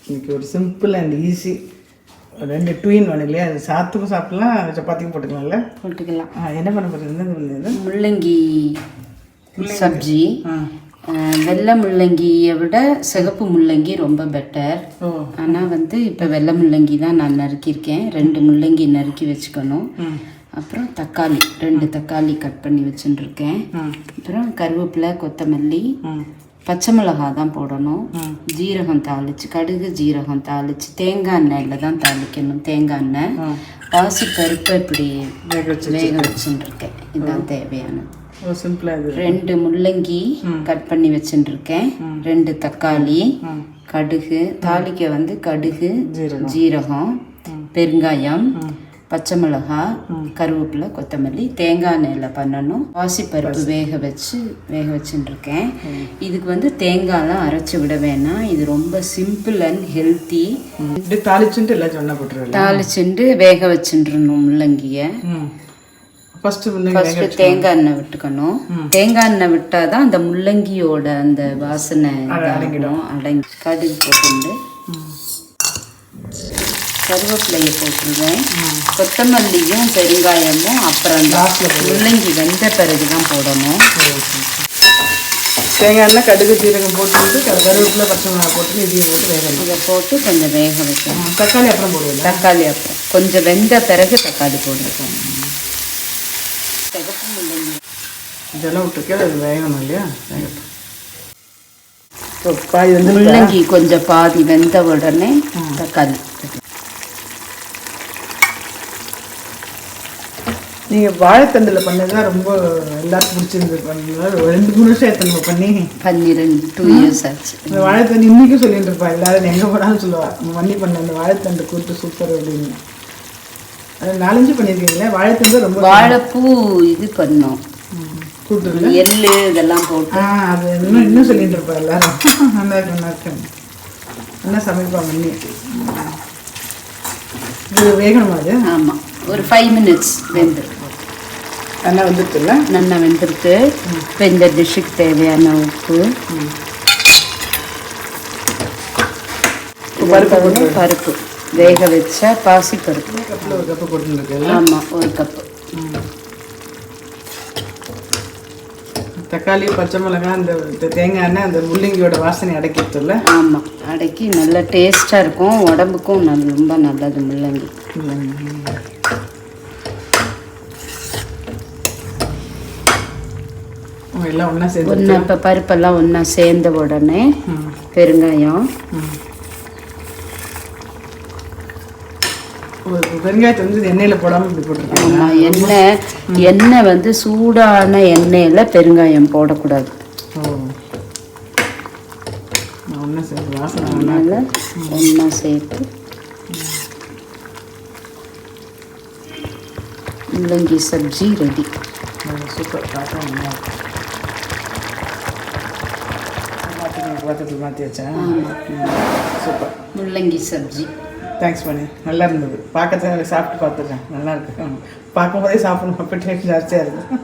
இன்னைக்கு ஒரு simple and easy 2 2 in 1 இல்லையா? அது சாத்துக்கும் சாப்பிடலாம், சப்பாத்திக்கும் போட்டுக்கலாம்ல? போட்டுக்கலாம். என்ன பண்ண போகிறது? முள்ளங்கி சப்ஜி. வெள்ளை முள்ளங்கியை விட சிகப்பு முள்ளங்கி ரொம்ப பெட்டர். ஆனால் வந்து இப்போ வெள்ளை முள்ளங்கி தான் நான் நறுக்கியிருக்கேன். 2 முள்ளங்கி நறுக்கி வச்சுக்கணும். அப்புறம் தக்காளி 2 தக்காளி கட் பண்ணி வச்சுட்டுருக்கேன். அப்புறம் கருவேப்பிலை, கொத்தமல்லி, பச்சை மிளகா தான் போடணும். ஜீரகம் தாளித்து, கடுகு ஜீரகம் தாளித்து, தேங்காய் எண்ணெயில் தான் தாளிக்கணும். தேங்காய் எண்ணெய், பாசி பருப்பு இப்படி வேக வச்சுட்டுருக்கேன். இதுதான் தேவையானது. சிம்பிளாக 2 முள்ளங்கி கட் பண்ணி வச்சுட்டுருக்கேன். 2 தக்காளி, கடுகு தாளிக்க வந்து கடுகு, ஜீரகம், பெருங்காயம், பச்சை மிளகா, கருவேப்பிலை, கொத்தமல்லி, தேங்காய் எண்ணெயில் பண்ணணும். பாசிப்பருப்பு வேக வச்சுட்டுருக்கேன். இதுக்கு வந்து தேங்காய்லாம் அரைச்சி விட வேணாம். இது ரொம்ப சிம்பிள் அண்ட் ஹெல்த்தி. தாளிச்சுட்டு எல்லாம் சொன்ன போட்டுருவேன். தாளிச்சுட்டு வேக வச்சுட்டுருணும் முள்ளங்கியை. ஃபஸ்ட்டு தேங்காய் எண்ணெய் விட்டுக்கணும். தேங்காய் எண்ணெய் விட்டால் தான் அந்த முள்ளங்கியோட அந்த வாசனை அடங்கி. கடுகு போட்டு கருவேப்பிலையை போட்டுருவேன். கொத்தமல்லியும் பெருங்காயமும் அப்புறம் முள்ளங்கி வெந்த பிறகு தான் போடணும். தேங்காய் எண்ணெய், கடுகு, ஜீரகம் போட்டு கருவேப்பிலை, பச்சை மிளகாய் போட்டு இதையை போட்டு இதை போட்டு கொஞ்சம் வேக வைக்கணும். தக்காளி அப்புறம் போடுவேன். தக்காளி அப்புறம் கொஞ்சம் வெந்த பிறகு தக்காளி போட்டுருக்கோம். சிகப்பு முள்ளங்கி இதெல்லாம் விட்டுருக்கேன். அது வேகணும் இல்லையா? முள்ளங்கி கொஞ்சம் பாதி வெந்த உடனே தக்காளி. நீங்கள் வாழைத்தண்டில் பண்ணதுதான் ரொம்ப எல்லாருக்கும் பிடிச்சிருந்து. 2-3 வருஷம் எடுத்து நம்ம பண்ணி 2 years ஆச்சு. இந்த வாழைத்தண்டு இன்றைக்கும் சொல்லிட்டு இருப்பா எல்லாரும், எங்கே போனாலும் சொல்லுவாள் மண்ணி பண்ண அந்த வாழைத்தண்டு கூட்டு சூப்பர் அப்படின்னு. அது 4-5 பண்ணியிருக்கீங்களே வாழைத்தண்டு. ரொம்ப வாழைப்பூ இது பண்ணோம், கூட்டு எள்ளு இதெல்லாம் போட்டு. அது இன்னும் சொல்லிட்டு இருப்பா எல்லாரும். நல்லா இருக்கு என்ன சமைப்பாங்க மண்ணி. இது வேகணுமா? அது ஆமாம், ஒரு 5 minutes வெந்துடும். நல்லா வந்துருக்குல்ல? நல்லா வெந்துருக்கு. இப்போ இந்த டிஷ்ஷுக்கு தேவையான உப்பு, பருப்பு வேக வச்ச பாசி பருப்பு. கப்பில் 1 கப்பு போட்டுருக்கு. ஆமாம், 1 கப்பு. தக்காளி, பச்சை மிளகாய், அந்த தேங்காய் எண்ணெய், அந்த முள்ளங்கியோட வாசனை அடக்கிடுல? ஆமாம், அடக்கி நல்லா டேஸ்ட்டாக இருக்கும். உடம்புக்கும் ரொம்ப நல்லது முள்ளங்கி. எல்லாம் ஒன்றா சேர்ந்து இப்போ பருப்பெல்லாம் ஒன்றா சேர்ந்த உடனே பெருங்காயம். பெருங்காயத்தை வந்து எண்ணெயில் போடாமல் இப்படி போட்டுருக்கோம். ஆமாம், எண்ணெய் வந்து சூடான எண்ணெயில் பெருங்காயம் போடக்கூடாது. ஒன்றா சேர்த்து வாசனை அதனால் ஒன்றா சேர்த்து முள்ளங்கி சப்ஜி ரெடி. சூப்பர். பாத்திரத்தில் மாற்றி வச்சேன். சூப்பர் முள்ளங்கி சப்ஜி. தேங்க்ஸ் பண்ணி, நல்லா இருந்தது. பார்க்கறதுக்கு சாப்பிட்டு பார்த்துருக்கேன், நல்லா இருக்கு. பார்க்கும்போதே சாப்பிடணும், அப்போ டேஸ்ட் ஜாஸ்தியாக இருக்குது.